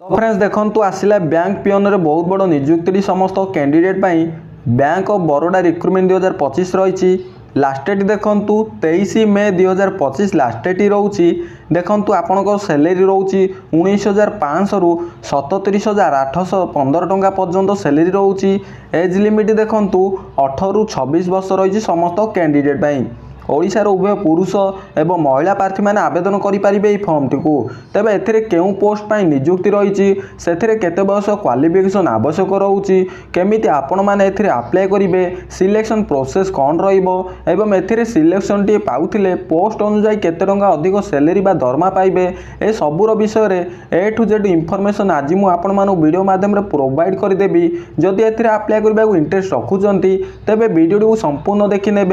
तो फ्रेंड्स देखंतु आसिला bank peon रे बहुत बड़ नियुक्ति समस्त कैंडिडेट पाई बैंक ऑफ बरोडा रिक्रुटमेंट 2025 रही। लास्ट डेट देखंतु 23 मे 2025 लास्ट डेट रोची। देखंतु आपनकर सैलरी रोची 19,500 रु 37,815 टंका पर्यंत सैलरी रोची। एज लिमिट देखंतु 18 रु 26 वर्ष रही समस्त कैंडिडेट पाई। ओडिशार उभय पुरुष एवं महिला प्रार्थी मैंने आवेदन करें फर्म टी तेज ए क्यों पोस्ट पर नियुक्ति रही से केते बयस क्वालिफिकेशन आवश्यक रोचे केमी आपण मैंने अप्लाई करेंगे सिलेक्शन प्रोसेस कौन रही ए सिलेक्शन टी पाउले पोस्ट अनुजाई केते टंका अधिक सैलरी बा दरमा पाइबे ए सबूर विषय ए टू जेड इनफॉरमेशन आज मुझे वीडियो माध्यम प्रोवाइड करदेवी। जदि अप्लाई करने को इंटरेस्ट रखुंट तेज वीडियो को संपूर्ण देखने।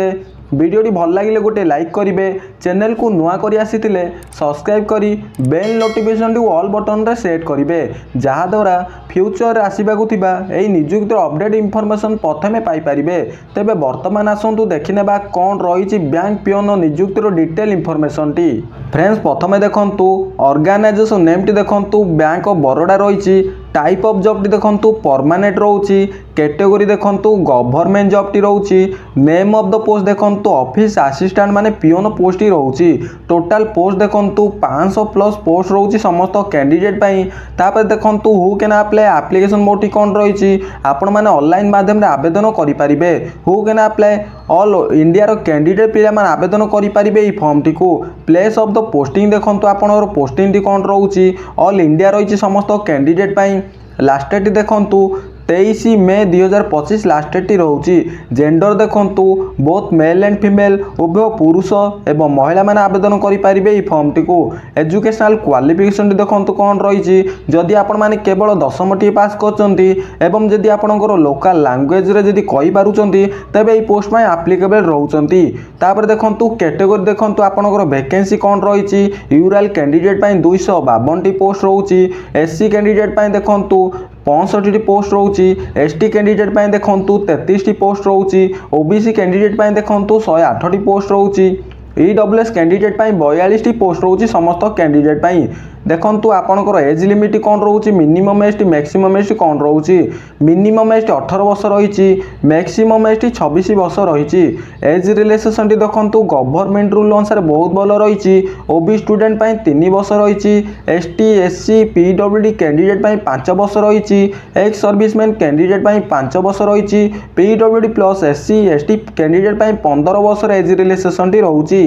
वीडियोटी भल लगे गोटे लाइक करेंगे, चैनल को नुआ करी आसीथिले सब्सक्राइब करी बेल नोटिफिकेशन टी ऑल बटन रे सेट करेंगे जहाद्वारा फ्यूचर आसवाक यही नियुक्तिर अपडेट इनफॉरमेशन प्रथमे पाइपारे। तेबे वर्तमान आसतु देखने कौन रही बैंक पियोन नियुक्तिर डिटेल इनफॉरमेशन टी। फ्रेंड्स प्रथमे देखंतु ऑर्गेनाइजेशन नेम टी देखंतु बैंक ऑफ बरोडा रही। टाइप ऑफ जॉब टी देखंतु परमानेंट रोची। कैटेगरी देखंतु गवर्नमेंट जॉब टी रोची। नेम ऑफ द पोस्ट देखंतु ऑफिस असिस्टेंट माने पियोन पोस्ट ही रोची। टोटल पोस्ट देखंतु 500 प्लस पोस्ट रोची समस्त कैंडिडेट पाई। तापर देखंतु who can apply application mode कौन रही आपण मैंने ऑनलाइन माध्यम आवेदन करेंगे। Who can apply all India रो कैंडिडेट पिला माने आवेदन करेंगे फॉर्म टी को। प्लेस ऑफ द पोस्टिंग देखंतु आपनर पोस्टिंग टी कौन रोची ऑल इंडिया रही समस्त कैंडिडेट पाई। लास्ट डेट देखंतु 23 मे 2025 लास्ट डेट रोची। जेंडर देखंतु बोथ मेल एंड फीमेल उभय पुरुष एवं महिला माने आवेदन करेंगे फॉर्म टी को। एजुकेशनल क्वालिफिकेशन देखंतु कौन रही जदि आपण माने केवल 10वीं टी पास करचंती एवं जदि आपनकर लोकल लैंग्वेज रे जदि कहि पारुचंती तबे ए पोस्ट में एप्लीकेबल रहउचंती। तापर देखंतु कैटेगरी देखंतु आपनकर वैकेंसी कौन रही। यूरल कैंडिडेट पाई 252 टी पोस्ट रोची। एससी कैंडिडेट पाई देखंतु 65 पोस्ट रोची। एसटी कैंडिडेट पाई देखंतु 33 पोस्ट रोची। ओबीसी कैंडिडेट पाई देखंतु 108 पोस्ट रोची। ईडब्ल्यूएस कैंडिडेट पाई 42 पोस्ट रोची समस्त कैंडिडेट पाई। देखंतु आपनकर एज लिमिट कौन रोची मिनिमम एज टी मैक्सिमम एज टी कौन रोची। मिनिमम एज टी 18 वर्ष रही। मैक्सिमम एज टी 26 वर्ष रही। एज रिलैक्सेशन टी देखंतु गवर्नमेंट रूल अनुसार बहुत भल रही। ओबी स्टूडेंट पाई 3 वर्ष रही। एसटी एससी पीडब्ल्यूडी कैंडिडेट पाई 5 वर्ष रही। एक्स सर्विसमैन कैंडिडेट पाई 5 वर्ष रही। PWD plus SC ST candidate पाई 15 वर्ष एज रिलैक्सेशन टी रोची।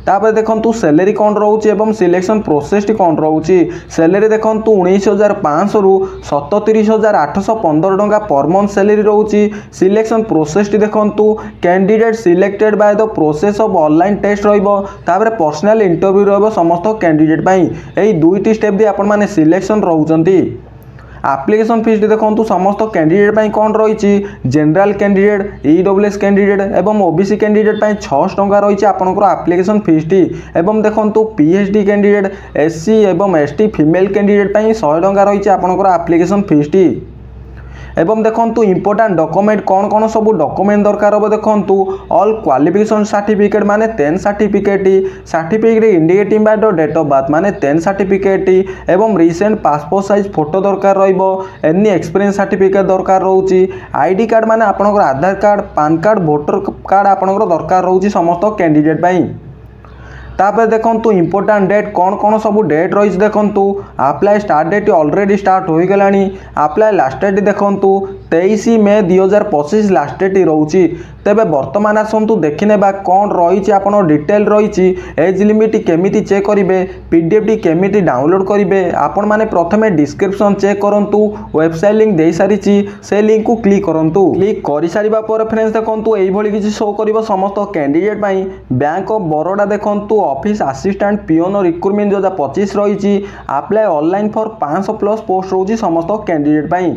तापर देखंतु सैलरी कौन रोची एवं सिलेक्शन प्रोसेस टी कौन रोची। सैलरी देखंतु 19,500 रु 37,815 टंका पर मंथ सैलरी रोची। सिलेक्शन प्रोसेस टी देखंतु candidate selected by the process of online test रहिबो। तापर पर्सनल इंटरव्यू रहिबो समस्त कैंडिडेट पाई। एई दुईटी स्टेप दे आपण माने सिलेक्शन रहउचंती। एप्लिकेशन फीस देखंतु समस्त कैंडिडेट पाई कौन रही। जनरल कैंडिडेट ईडब्ल्यूएस कैंडिडेट एवं ओबीसी कैंडिडेट पाई 600 टंका रही आपनकर एप्लिकेशन फीस टी। एवं देखंतु पीएचडी कैंडिडेट एससी एवं एसटी फीमेल कैंडिडेट पाई 100 टंका रही आपनकर एप्लिकेशन फीस टी। एवं देखंतु इंपोर्टेंट डॉक्यूमेंट कौन कौन सब डॉक्यूमेंट दरकार हो देखंतु ऑल क्वालिफिकेशन सर्टिफिकेट माने 10 certificate certificate indicating by the date of birth माने 10 सर्टिफिकेट एवं रिसेंट पासपोर्ट साइज फोटो दरकार रहिबो। एनी एक्सपीरियंस सर्टिफिकेट दरकार रहउची। आईडी कार्ड माने आपनकर Aadhaar card PAN card voter card आपनकर दरकार रहउची समस्त कैंडिडेट पाई। तापर देखंतु इंपोर्टेंट डेट कौन कौन सब डेट रही देखंतु apply start date already start हो गलानी। अप्लाई लास्ट डेट देखंतु 23 मे 2025 लास्ट डेट रोची। तेबे वर्तमान आसतु देखने कौन रही आपन डिटेल रही। एज लिमिट केमिति चेक करेंगे पीडीएफ टी केमिति डाउनलोड करेंगे आपण माने प्रथमे डिस्क्रिप्शन चेक करंतु वेबसाइट लिंक दे सारी से लिंक को क्लिक करंतु। क्लिक कर सारिबा पर फ्रेंड्स देखंतु एई भली किछि शो करिवो समस्त कैंडिडेट पाई। बैंक ऑफ बरोडा देखंतु ऑफिस असिस्टेंट पियोन रिक्रुटमेंट 2025 रही। Apply online for 500 plus post रोची समस्त कैंडिडेट पाई।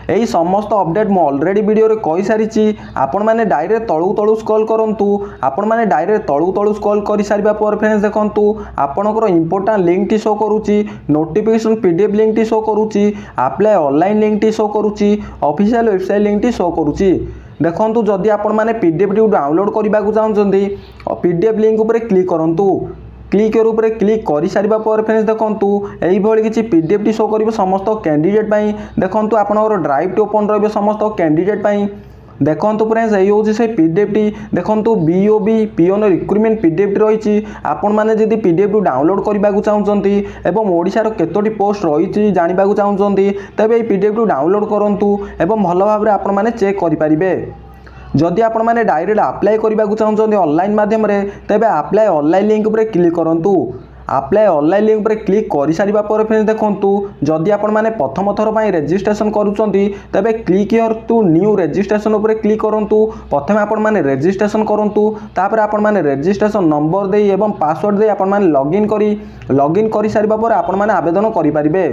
यही समस्त अपडेट मु ऑलरेडी वीडियो रे कहि सारिछि। आपण माने डायरेक्ट तळु तळु स्क्रॉल करंतु। आपण माने डायरेक्ट तळु तळु स्क्रॉल करि सारिबा पर फ्रेंड्स देखंतु आपनकर इंपोर्टेंट लिंक टी शो करूछि। नोटिफिकेशन पीडीएफ लिंक टी शो करूछि। अप्लाई ऑनलाइन लिंक टी शो करूछि। ऑफिशियल वेबसाइट लिंक टी शो करूछि। देखंतु जदि आपण माने पीडीएफ टी डाउनलोड करबा को चाहउछंती पीडीएफ लिंक ऊपर क्लिक करंतु। क्लिक योर ऊपर क्लिक कर सारा पर फ्रेंड्स देखंतु एइभଳି किछि पीडीएफ टी शो करिवो समस्त कैंडिडेट पई। देखंतु आपनकर ड्राइव टी ओपन रहबो समस्त कैंडिडेट पई। देखंतु फ्रेंड्स एई होछि से पीडीएफ टी। देखंतु बीओबी पियोन रिक्रुटमेंट पीडीएफ टी रहिछि। आपण माने जदि पीडीएफ टी डाउनलोड करबाकू चाहुचंती एवं ओडिसा रो केतोटी पोस्ट रहिछि जानिबाकू चाहुचंती तबे एई पीडीएफ टी डाउनलोड करंतु एवं भलो भाबरे आपण माने चेक करि परिबे। जदि आपण माने डायरेक्ट अप्लाई करबाकू चाहुचंती ऑनलाइन माध्यम रे तबे अप्लाई ऑनलाइन लिंक ऊपर क्लिक करंतु। अप्लाई ऑनलाइन लिंक ऊपर क्लिक कर सारिबा पर फ्रेंड्स देखंतु जदि आपण माने प्रथम थर पई रजिस्ट्रेशन करूचंती तबे click here to new registration ऊपर क्लिक करंतु। प्रथमे आपण माने रजिस्ट्रेशन करंतु तापर आपण माने रजिस्ट्रेशन नंबर देई एवं पासवर्ड देई आपण माने लॉगिन करि सारिबा पर आपण माने आवेदन करि परिबे।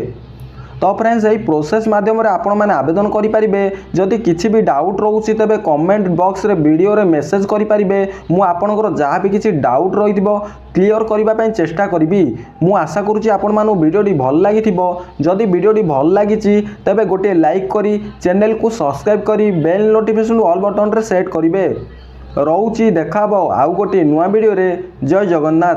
तो फ्रेंड्स यही प्रोसेस माध्यम आपण मैंने आवेदन करेंगे। जदि किसी भी डाउट रोचे तेज कमेंट बॉक्स रे वीडियो रे मेसेज करेंगे। मु आपणकर जहाँ भी किसी डाउट रही क्लियर करने चेष्टा करी। मु आशा करुँची आपण मानु वीडियोटी भल लगी। जदि वीडियोटी भल लगी तेबे गोटे लाइक करी चैनल को सब्सक्राइब करी बेल नोटिफिकेशन ऑल बटन रे सेट करेंगे। रोची देखा आउ गोटे नुआ वीडियो रे। जय जगन्नाथ।